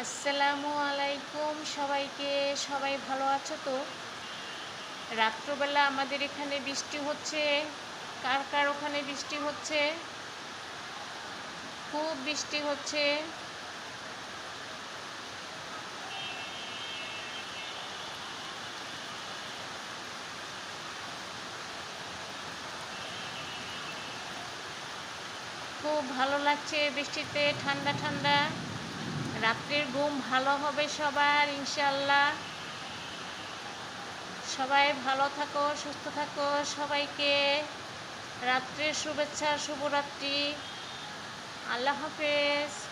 আসসালামু আলাইকুম সবাইকে। সবাই ভালো আছো তো? রাত্রবেলা আমাদের এখানে বৃষ্টি হচ্ছে। কার কার ওখানে বৃষ্টি হচ্ছে? খুব বৃষ্টি হচ্ছে। খুব ভালো লাগছে বৃষ্টিতে, ঠান্ডা ঠান্ডা। রাত্রের ঘুম ভালো হবে সবার ইনশাল্লাহ। সবাই ভালো থাকো, সুস্থ থাকো। সবাইকে রাত্রের শুভেচ্ছা, শুভরাত্রি। আল্লাহ হাফেজ।